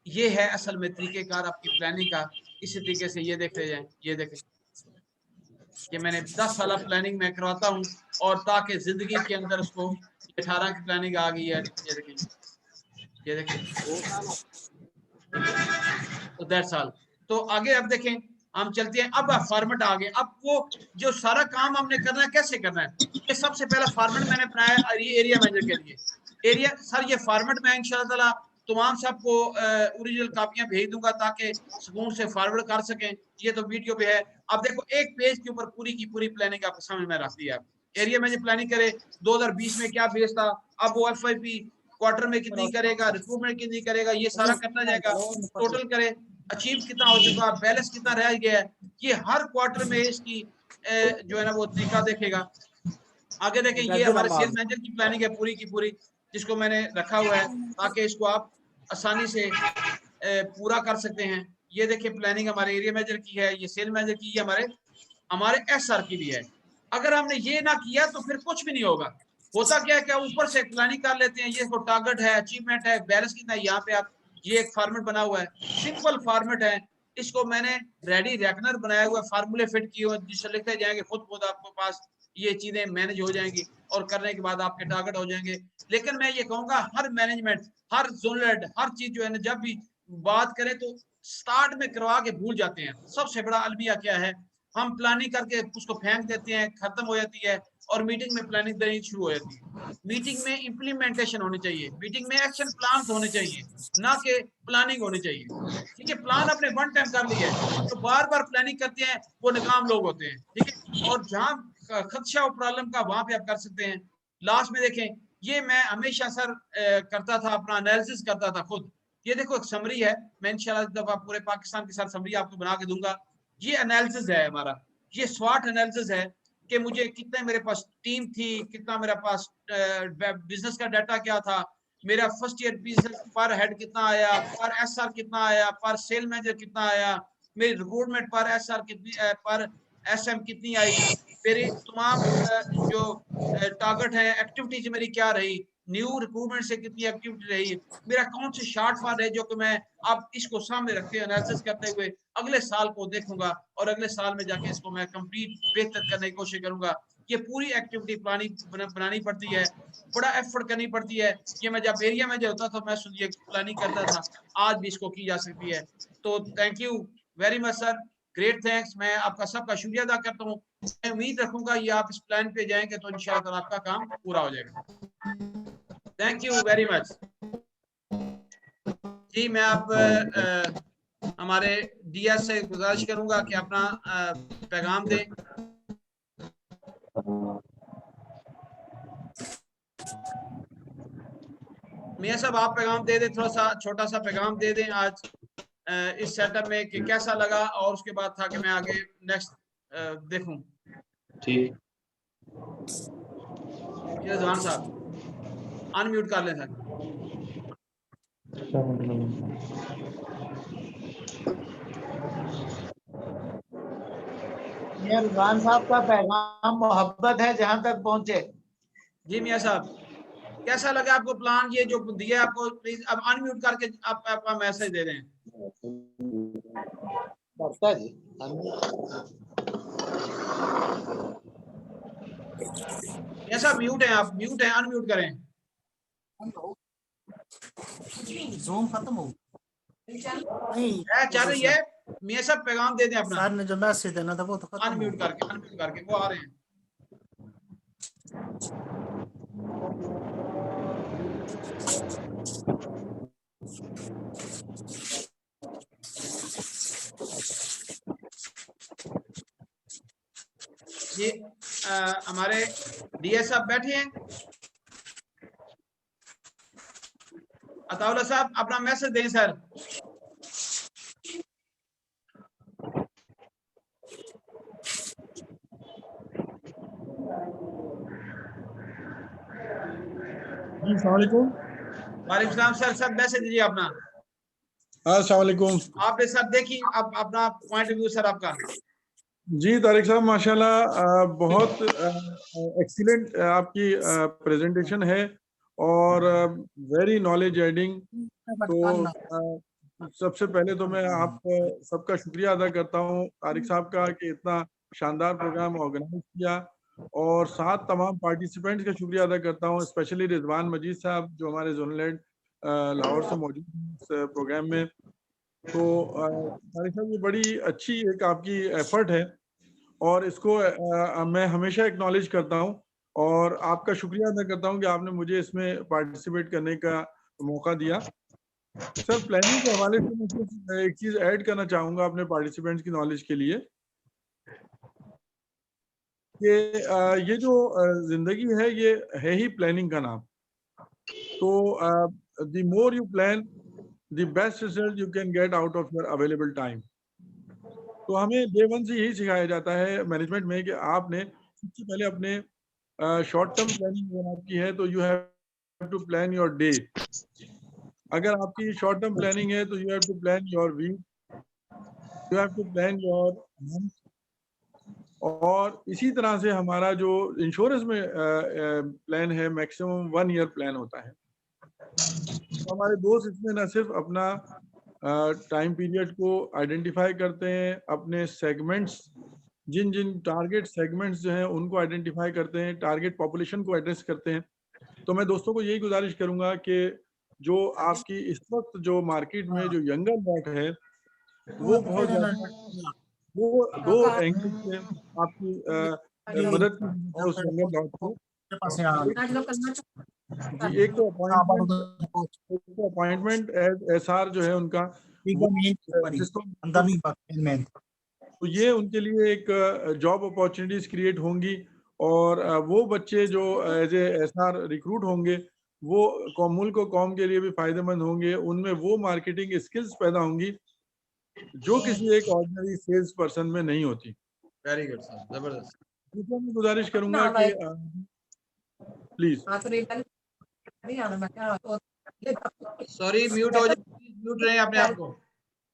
ये है असल में तरीकेकार आपकी प्लानिंग का। इसी तरीके से ये देखते जाए। ये देखें कि मैंने 10 साल प्लानिंग में करवाता हूँ, और ताकि जिंदगी के अंदर उसको 18 की प्लानिंग आ गई है। ये देखें, ये देखें, तो दैट्स साल। तो आगे अब देखें, हम चलते हैं। अब फॉर्मेट आ गए। अब वो जो सारा काम हमने करना है कैसे करना है, ये सबसे पहला फॉर्मेट मैंने बनाया एरिया मैनेजर के लिए। एरिया सर ये फॉर्मेट मैं इंशाल्लाह तमाम सबको ओरिजिनल कापियां भेज दूंगा ताकि सुकून से फॉरवर्ड कर सकें। ये तो वीडियो पे है। अब देखो एक पेज के ऊपर पूरी की पूरी प्लानिंग आपको समझ में रख दी है। एरिया मैनेजर प्लानिंग करे 2020 में क्या बेस था, अब वो एफआईपी क्वार्टर में कितनी करेगा, रिक्रूटमेंट कितनी करेगा, ये सारा करना जाएगा। टोटल करे, अचीव कितना हो चुका, बैलेंस कितना रह गया है, ये हर क्वार्टर में इसकी जो है ना वो तरीका देखेगा। आगे देखें, ये हमारे सेल्स मैनेजर की प्लानिंग है पूरी की पूरी, जिसको मैंने रखा हुआ है ताकि इसको आप आसानी से पूरा कर सकते हैं। ये देखिए प्लानिंग हमारे एरिया मैनेजर की है, ये सेल मैनेजर की है, हमारे एसआर की भी है। अगर हमने ये ना किया तो फिर कुछ भी नहीं होगा। होता क्या है, क्या ऊपर से प्लानिंग कर लेते हैं, ये टारगेट है, अचीवमेंट है, बैलेंस कितना है, यहाँ पे आप ये एक फॉर्मेट बना हुआ है, सिंपल फॉर्मेट है। इसको मैंने रेडी रेकनर बनाया हुआ है, फार्मूले फिट किए हुए, जिससे लिखते जाएंगे खुद आपके पास ये चीजें मैनेज हो जाएंगी, और करने के बाद आपके टारगेट हो जाएंगे। लेकिन मैं ये कहूंगा हर मैनेजमेंट, हर जोनल, हर चीज जो है ना, जब भी बात करें तो स्टार्ट में करवा के भूल जाते हैं। सबसे बड़ा अलमिया क्या है, हम प्लानिंग करके उसको फेंक देते हैं, खत्म हो जाती है और मीटिंग में प्लानिंग देनी शुरू हो जाती है। मीटिंग में इम्प्लीमेंटेशन होनी चाहिए, मीटिंग में एक्शन प्लान होने चाहिए, ना कि प्लानिंग होनी चाहिए। ठीक है, प्लान आपने वन टाइम कर लिया है, तो बार बार प्लानिंग करते हैं वो नाकाम लोग होते हैं। ठीक है, और जहां खदशा और प्रॉब्लम का वहां पे आप कर सकते हैं। लास्ट में देखें, ये मैं हमेशा सर करता था, अपना एनालिसिस करता था खुद। ये देखो एक समरी है, मैं इंशाल्लाह दफा पूरे पाकिस्तान के साथ समरी आपको बना के दूंगा। ये एनालिसिस है हमारा, ये स्वाट एनालिसिस है कि मुझे कितने मेरे पास टीम थी, कितना मेरे पास बिजनेस का डाटा क्या था, मेरा फर्स्ट ईयर बिजनेस पर हेड कितना आया, पर एसआर कितना आया, पर सेल मैनेजर कितना आया, मेरी रिक्रूटमेंट पर एसआर कितनी, पर एसएम कितनी आई, मेरी तमाम जो टारगेट है, एक्टिविटीज मेरी क्या रही, न्यू रिक्रूटमेंट से कितनी एक्टिविटी रही, मेरा कौन से शॉर्ट फॉल है जो कि मैं अब इसको सामने रखते हुए एनालिसिस करते हुए अगले साल को देखूंगा और अगले साल में जाके इसको मैं कंप्लीट बेहतर करने की कोशिश करूंगा। ये पूरी एक्टिविटी प्लानिंग बनानी पड़ती है, बड़ा एफर्ट करनी पड़ती है। ये मैं जब एरिया में जो होता था मैं ये प्लानिंग करता था, आज भी इसको की जा सकती है। तो thank you very much sir, great thanks, मैं आपका सबका शुक्रिया अदा करता हूँ। मैं उम्मीद रखूंगा ये आप इस प्लान पे जाएंगे तो इंशाल्लाह आपका काम पूरा हो जाएगा। थैंक यू वेरी मच जी। मैं आप हमारे डीएस से गुजारिश करूंगा कि अपना पैगाम दें। मियां साहब आप पैगाम दे दें, थोड़ा सा छोटा सा पैगाम दे दें आज इस सेटअप में कि कैसा लगा, और उसके बाद था कि मैं आगे नेक्स्ट देखूं। ठीक, रिजवान साहब अनम्यूट कर लें सर। रिजवान साहब का पैगाम मोहब्बत है जहां तक पहुंचे। जी मियां साहब, कैसा लगा आपको प्लान ये जो दिया आपको? प्लीज अब अनम्यूट करके आप आपका मैसेज दे दें। जी मियां साहब म्यूट हैं, आप म्यूट हैं, अनम्यूट करें। जूम खत्म हो नहीं चल रही है। मियां साहब पैगाम दे दें अपना। सर ने जो मैसेज देना था वो तो खत्म हो अनम्यूट करके वो आ रहे हैं। जी हमारे डीएस साहब बैठे हैं। अताउल्ला साहब अपना मैसेज दें सर। जी अस्सलाम वालेकुम। वालेकुम सलाम सर, सब मैसेज दीजिए अपना। अस्सलाम वालेकुम। आपने सर देखी अब अपना पॉइंट ऑफ व्यू सर आपका। जी तारिक साहब माशाल्लाह बहुत एक्सीलेंट आपकी प्रेजेंटेशन है और वेरी नॉलेज एडिंग। तो सबसे पहले तो मैं आप सबका शुक्रिया अदा करता हूँ तारिक साहब का कि इतना शानदार प्रोग्राम ऑर्गेनाइज किया, और साथ तमाम पार्टिसिपेंट्स का शुक्रिया अदा करता हूँ, स्पेशली रिजवान मजीद साहब जो हमारे जोनल हेड लाहौर से मौजूद हैं इस प्रोग्राम में। तो तारिक साहब ये बड़ी अच्छी एक आपकी एफर्ट है और इसको मैं हमेशा एक्नॉलेज करता हूँ और आपका शुक्रिया अदा करता हूँ कि आपने मुझे इसमें पार्टिसिपेट करने का मौका दिया। सर प्लानिंग के हवाले से मैं सिर्फ एक चीज ऐड करना चाहूँगा अपने पार्टिसिपेंट्स की नॉलेज के लिए कि ये जो जिंदगी है ये है ही प्लानिंग का नाम। तो the more you plan the best result you can get out of your available time. तो हमें डे वन से यही सिखाया जाता है मैनेजमेंट में कि आपने सबसे पहले अपने शॉर्ट टर्म प्लानिंग अगर आपकी है तो you have to plan your day. अगर आपकी शॉर्ट टर्म प्लानिंग है तो you have to plan your week, you have to plan your month. और इसी तरह से हमारा जो इंश्योरेंस में प्लान है मैक्सिमम 1 ईयर प्लान होता है। तो हमारे दोस्त इसमें न सिर्फ अपना टाइम पीरियड को आइडेंटिफाई करते हैं, अपने सेगमेंट्स जिन जिन टारगेट सेगमेंट्स जो हैं उनको आइडेंटिफाई करते हैं, टारगेट पॉपुलेशन को एड्रेस करते हैं। तो मैं दोस्तों को यही गुजारिश करूंगा कि जो आपकी इस वक्त जो मार्केट में जो यंगर बैक है वो बहुत ज़्यादा वो दो एंगल से आपकी मदद की है उस जंगल लॉट को। जी, एक तो अपॉइंटमेंट एसआर जो है उनका, जिसको तो ये उनके लिए एक जॉब अपॉर्चुनिटीज क्रिएट होंगी, और वो बच्चे जो एज ए एसआर रिक्रूट होंगे वो मुल्क को कौम के लिए भी फायदेमंद होंगे। उनमें वो मार्केटिंग स्किल्स पैदा होंगी जो किसी एक ऑर्डिनरी सेल्स पर्सन में नहीं होती। वेरी गुड सर, जबरदस्त। दूसरा मैं गुजारिश करूंगा कि प्लीज सॉरी, म्यूट हो जाए, म्यूट रहे अपने आप को,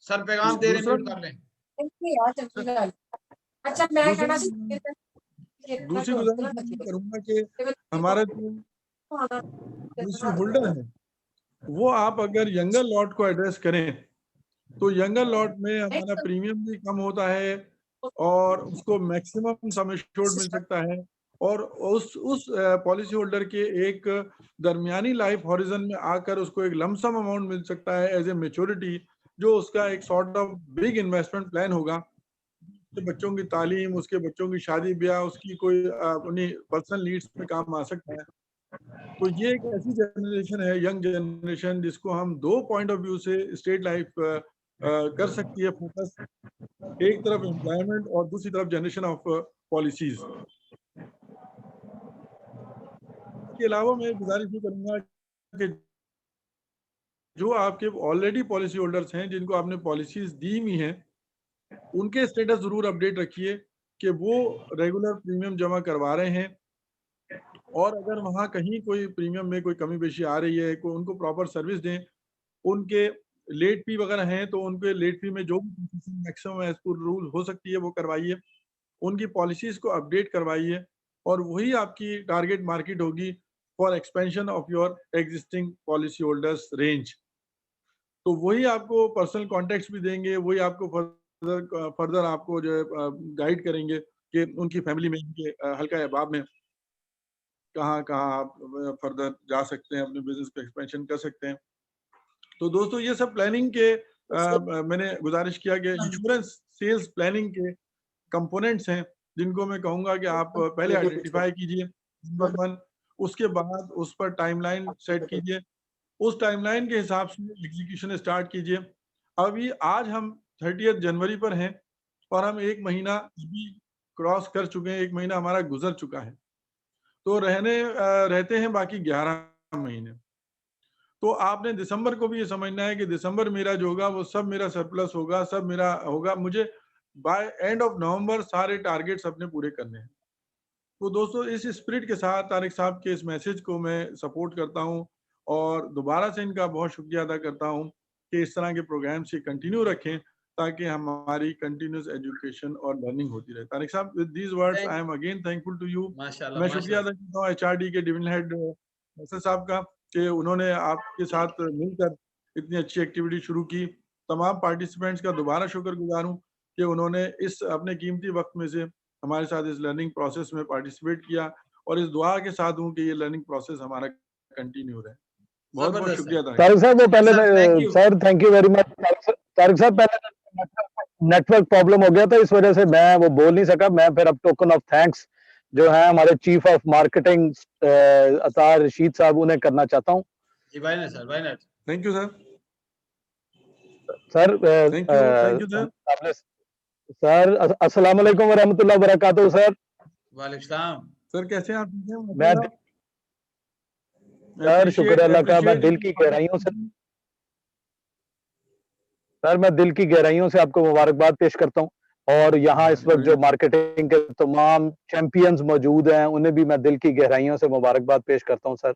सर पैगाम दे रहे, म्यूट कर लें। दूसरी गुजारिश करूंगा कि हमारा जो पॉलिसी होल्डर है वो आप अगर यंगर लॉट को एड्रेस करें तो यंगर लॉट में हमारा प्रीमियम भी कम होता है और उसको मैक्सिमम सम एश्योर्ड मिल सकता है, और उस पॉलिसी होल्डर के एक दरमियानी लाइफ हॉरिजन में आकर उसको एक लमसम अमाउंट मिल सकता है एज ए मेच्योरिटी, जो उसका एक sort of big investment plan होगा। उसके बच्चों की तालीम, उसके बच्चों की शादी ब्याह, उसकी कोई अपनी पर्सनल नीड्स में काम आ सकता है। तो ये एक ऐसी जनरेशन है, यंग जनरेशन, जिसको हम दो पॉइंट ऑफ व्यू से स्टेट लाइफ कर सकती है फोकस, एक तरफ एम्प्लॉयमेंट और दूसरी तरफ जनरेशन ऑफ पॉलिसीज। इसके अलावा मैं गुजारिश भी करूंगा कि जो आपके ऑलरेडी पॉलिसी होल्डर्स हैं जिनको आपने पॉलिसीज दी हुई हैं उनके स्टेटस जरूर अपडेट रखिए कि वो रेगुलर प्रीमियम जमा करवा रहे हैं, और अगर वहाँ कहीं कोई प्रीमियम में कोई कमी पेशी आ रही है कोई उनको प्रॉपर सर्विस दें। उनके लेट फी वगैरह हैं तो उनके लेट फी में जो भी मैक्सिमम एज पर रूल हो सकती है वो करवाइए, उनकी पॉलिसीज को अपडेट करवाइए, और वही आपकी टारगेट मार्केट होगी for expansion of your existing policy holders range. तो वही आपको पर्सनल कॉन्टेक्ट्स भी देंगे, वही आपको फर्दर आपको जो है गाइड करेंगे कि उनकी फैमिली में, उनके हल्का अहबाब में कहाँ आप फर्दर जा सकते हैं, अपने बिजनेस को एक्सपेंशन कर सकते हैं। तो दोस्तों ये सब प्लानिंग के मैंने गुजारिश किया कि इंश्योरेंस सेल्स प्लानिंग के कंपोनेंट्स हैं जिनको मैं कहूँगा कि आप पहले आइडेंटिफाई कीजिए, नंबर 1। उसके बाद उस पर टाइमलाइन सेट कीजिए, उस टाइमलाइन के हिसाब से एग्जीक्यूशन स्टार्ट कीजिए। अभी आज हम 30 जनवरी पर हैं और हम 1 महीना अभी क्रॉस कर चुके हैं, 1 महीना हमारा गुजर चुका है, तो रहते हैं बाकी 11 महीने। तो आपने दिसंबर को भी ये समझना है कि दिसंबर मेरा जो होगा वो सब मेरा सरप्लस होगा, सब मेरा होगा, मुझे बाय एंड ऑफ नवंबर सारे टारगेट्स अपने पूरे करने हैं। तो दोस्तों इस स्पिरिट के साथ तारिक साहब के इस मैसेज को मैं सपोर्ट करता हूं और दोबारा से इनका बहुत शुक्रिया अदा करता हूं कि इस तरह के प्रोग्राम से कंटिन्यू रखें ताकि हमारी कंटिन्यूस एजुकेशन और लर्निंग होती रहे। तारिक साहब, with these words I am again thankful to you. मैं शुक्रिया अदा करता हूँ एचआरडी के डिविजनल हेड नसर साहब का कि उन्होंने आपके साथ मिलकर इतनी अच्छी एक्टिविटी शुरू की। तमाम पार्टिसिपेंट्स का दोबारा शुक्रगुजार हूँ कि उन्होंने इस अपने कीमती वक्त में से हमारे साथ इस लर्निंग प्रोसेस में पार्टिसिपेट किया, और इस दुआ के साथ हूँ कि ये लर्निंग प्रोसेस हमारा कंटिन्यू रहे। बहुत बहुत शुक्रिया तारिक साहब। वो पहले sir thank you very much Tariq साहब। पहले नेटवर्क प्रॉब्लम हो गया था, इस वजह से मैं वो बोल नहीं सका। मैं फिर अब टोकन ऑफ थैंक्स जो है हमारे चीफ ऑफ मार्केटिंग अतार रशीद साहब उन्हें करना चाहता हूँ। Thank you sir. Sir thank you sir. Sir अस्सलाम वालेकुम वरहमतुल्लाहि वबरकातुहू। सर वालेकुम सलाम। सर कैसे हैं आप? मैं सर शुक्र अल्लाह का। मैं दिल की गहराइयों से मैं दिल की गहराइयों से आपको मुबारकबाद पेश करता हूँ, और यहाँ इस वक्त जो मार्केटिंग के तमाम चैंपियंस मौजूद हैं उन्हें भी मैं दिल की गहराइयों से मुबारकबाद पेश करता हूँ सर।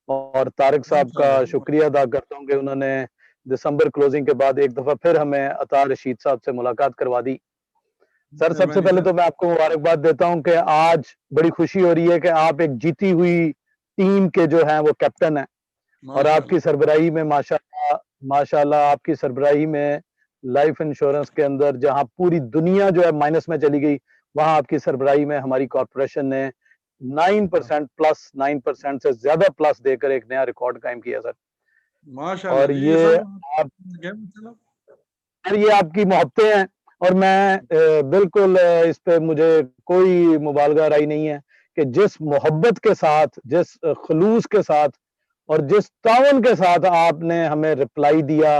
और तारिक साहब का शुक्रिया अदा करता हूँ कि उन्होंने दिसंबर क्लोजिंग के बाद एक दफा फिर हमें अतार रशीद साहब से मुलाकात करवा दी। सर सबसे पहले तो मैं आपको मुबारकबाद देता हूं कि आज बड़ी खुशी हो रही है कि आप एक जीती हुई टीम के जो हैं वो कैप्टन हैं, और आपकी सरबराही में माशाल्लाह आपकी सरबराही में लाइफ इंश्योरेंस के अंदर जहां पूरी दुनिया जो है माइनस में चली गई, वहां आपकी सरबराही में हमारी कॉर्पोरेशन ने 9% प्लस 9% से ज्यादा प्लस देकर एक नया रिकॉर्ड कायम किया सर। माशाल्लाह। और ये आपकी मोहब्बतें हैं, और मैं बिल्कुल इस पे मुझे कोई मुबालगा राय नहीं है कि जिस मोहब्बत के साथ, जिस खलूस के साथ और जिस ताउन के साथ आपने हमें रिप्लाई दिया,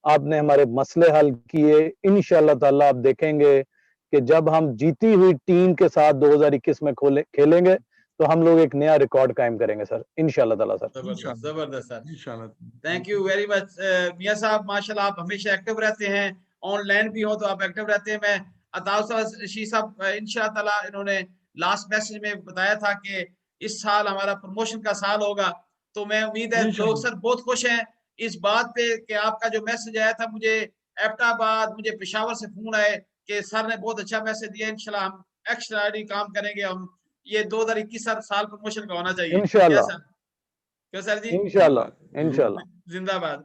आपने हमारे मसले हल किए, इंशाअल्लाह ताला आप देखेंगे कि जब हम जीती हुई टीम के साथ 2021 में खेलेंगे तो हम लोग एक नया रिकॉर्ड कायम करेंगे सर, इंशाअल्लाह ताला सर। जबरदस्त जबरदस्त सर, इंशाल्लाह। थैंक यू वेरी मच मियां साहब, माशाल्लाह आप हमेशा एक्टिव रहते हैं, ऑनलाइन भी हो तो आप एक्टिव रहते हैं। मैं अताउर शी साहब इंशाअल्लाह ताला इन्होंने लास्ट मैसेज में बताया था कि इस साल हमारा प्रमोशन का साल होगा, तो मैं उम्मीद है लोग सर बहुत खुश हैं इस बात पे कि आपका जो मैसेज आया था, मुझे एबटाबाद, मुझे पेशावर से फोन आए कि सर ने बहुत अच्छा मैसेज दिया, इंशाल्लाह हम एक्स्ट्राऑर्डिनरी काम करेंगे, हम ये 2021 साल प्रमोशन का होना चाहिए। इंशाअल्लाह, क्या सर, क्यों सर जी, इंशाअल्लाह इंशाअल्लाह। जिंदाबाद।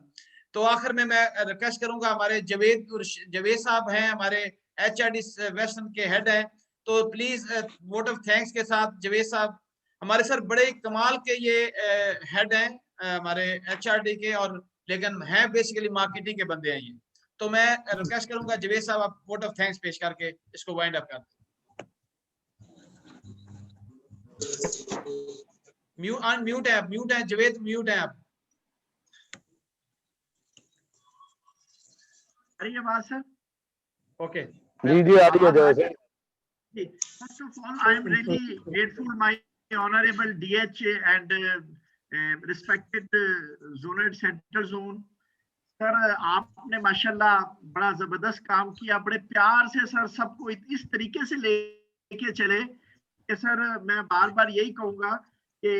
तो आखिर में मैं रिक्वेस्ट करूंगा, हमारे जवेद साहब हैं, हमारे एचआरडी वेस्टर्न के हेड हैं, तो प्लीज वोट ऑफ थैंक्स के साथ जवेद साहब हमारे सर बड़े कमाल के ये हेड हैं हमारे एचआरडी के, और लेकिन हैं बेसिकली मार्केटिंग के बंदे हैं ये, तो मैं रिक्वेस्ट करूंगा जवेद साहब आप वोट ऑफ थैंक्स पेश करके इसको वाइंड अप कर दें। म्यूट है जवेद, म्यूट है आप। अरे आवाज सर, ओके जी जी आ रही है Javed. First of all, I am really grateful, my honorable DH and respected zonal central zone. Sir आपने माशाल्लाह बड़ा जबरदस्त काम किया, बड़े प्यार से सर सबको इस तरीके से लेके चले कि सर मैं बार बार यही कहूंगा कि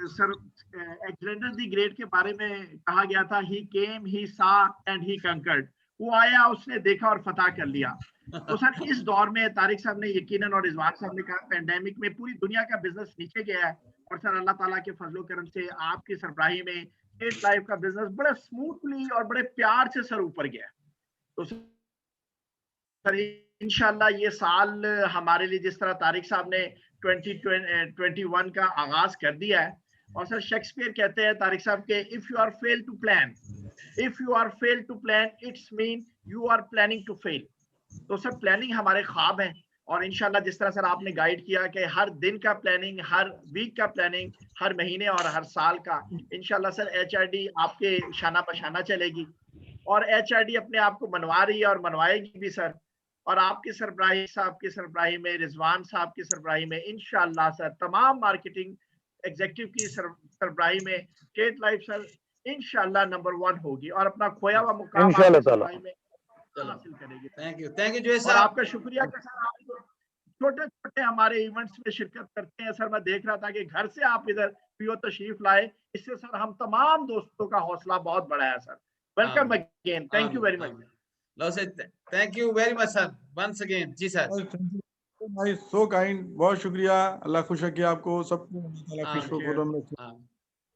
सर एलेक्जेंडर द ग्रेट के बारे में कहा गया था, ही केम, ही सा एंड ही कंकर्ड। वो आया, उसने देखा और फतह कर लिया। तो सर इस दौर में तारिक साहब ने यकीनन और रिजवान साहब ने कहा, पैंडेमिक में पूरी दुनिया का बिजनेस नीचे गया है, और सर अल्लाह ताला के फजलो करम से आपकी सरबराही में स्टेट लाइफ का बिजनेस बड़े स्मूथली और बड़े प्यार से सर ऊपर गया। तो सर इंशाल्लाह ये साल हमारे लिए जिस तरह तारिक साहब ने 2021 का आगाज कर दिया है, और सर शेक्सपियर कहते हैं तारिक साहब के, if you are fail to plan, if you are fail to plan it's mean you are planning to fail. तो सर प्लानिंग हमारे ख्वाब हैं, और इंशाल्लाह जिस तरह सर आपने गाइड किया कि हर दिन का प्लानिंग, हर वीक का प्लानिंग, हर महीने और हर साल का, इंशाल्लाह सर एचआरडी आपके शाना बशाना चलेगी, और एचआरडी अपने आप को मनवा रही है और मनवाएगी भी सर। और आपकी सरबराही, साहब की सरबराही में, रिजवान साहब की सरबराही में, इंशाल्लाह सर तमाम मार्केटिंग एग्जीक्यूटिव की सरबराही में स्टेट लाइफ सर इंशाल्लाह नंबर 1 होगी और अपना खोया हुआ मुकाम इंशाल्लाह ताला हासिल करेगी। थैंक यू जय और साहब, आपका शुक्रिया कि सर आप छोटे छोटे हमारे इवेंट्स में शिरकत करते हैं। सर मैं देख रहा था कि घर से आप इधर पीओ तशरीफ लाए, इससे सर हम तमाम दोस्तों का हौसला बहुत बढ़ाया sir. Welcome again, thank you very much. लो से thank you very much sir once again. जी सर, सो काइंड, बहुत शुक्रिया, अल्लाह खुश रखे आपको सबको।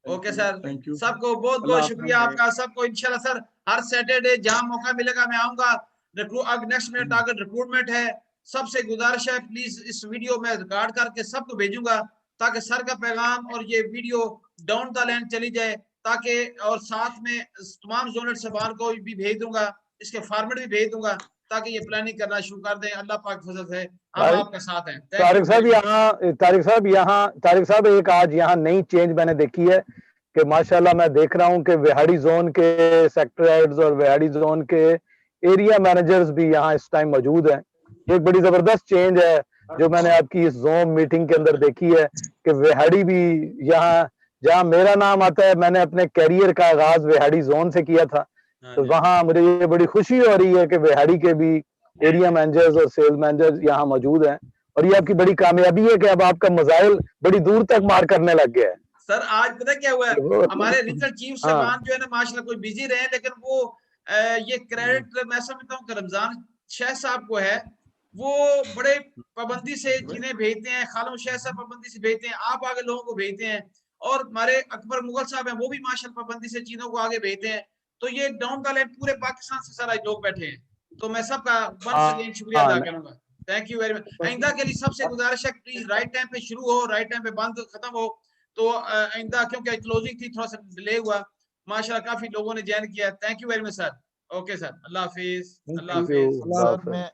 ओके सर, थैंक यू सबको बहुत बहुत शुक्रिया आपका, सबको इंशाल्लाह सर हर सैटरडे जहां मौका मिलेगा मैं आऊंगा। अब नेक्स्ट मेरा टारगेट रिक्रूटमेंट है, सबसे गुजारिश है प्लीज इस वीडियो में रिकॉर्ड करके सबको भेजूंगा ताकि सर का पैगाम और ये वीडियो डाउन द लाइन चली जाए, ताकि और साथ में तमाम जोनल सबान को भी भेज दूंगा, इसके फॉर्मेट भी भेज दूंगा ताकि ये प्लानिंग करना शुरू कर दें। अल्लाह पाक फजल से हम आपके साथ हैं। तारिक साहब एक आज यहाँ नई चेंज मैंने देखी है कि माशाल्लाह मैं देख रहा हूँ कि विहाड़ी जोन के सेक्टर हेड्स और विहाड़ी जोन के एरिया मैनेजर्स भी यहाँ इस टाइम मौजूद हैं। एक बड़ी जबरदस्त चेंज है जो मैंने आपकी इस जोन मीटिंग के अंदर देखी है कि विहाड़ी भी यहाँ, जहाँ मेरा नाम आता है, मैंने अपने कैरियर का आगाज विहाड़ी जोन से किया था, तो वहाँ मुझे ये बड़ी खुशी हो रही है कि विहाड़ी के भी एरिया मैनेजर्स और सेल्स मैनेजर्स यहाँ मौजूद हैं, और ये आपकी बड़ी कामयाबी है कि अब आपका मजाइल बड़ी दूर तक मार करने लग गया है। सर आज पता क्या हुआ है, हमारे रीजनल चीफ साहब जो है ना माशाल्लाह कोई बिजी रहे, लेकिन वो ये क्रेडिट मैं समझता हूँ कि रमजान शेख साहब को है, वो बड़े पाबंदी से जिन्हें भेजते हैं, खालम शेख साहब पाबंदी से भेजते हैं, आप आगे लोगों को भेजते हैं, और हमारे अकबर मुगल साहब हैं वो भी माशाल्लाह पाबंदी से चीनों को आगे भेजते हैं। तो ये डाउन द लाइन पूरे पाकिस्तान से सारे लोग बैठे हैं, तो मैं सबका वंस अगेन शुक्रिया अदा करूंगा। Thank you very much. आइंदा के लिए सबसे गुजारिश है प्लीज राइट टाइम पे शुरू हो, राइट टाइम पे बंद खत्म हो, तो आइंदा क्योंकि क्लोजिंग थी थोड़ा सा डिले हुआ, माशाल्लाह काफी लोगों ने ज्वाइन किया। Thank you very much sir. Okay sir, Allah Hafiz. Allah Hafiz.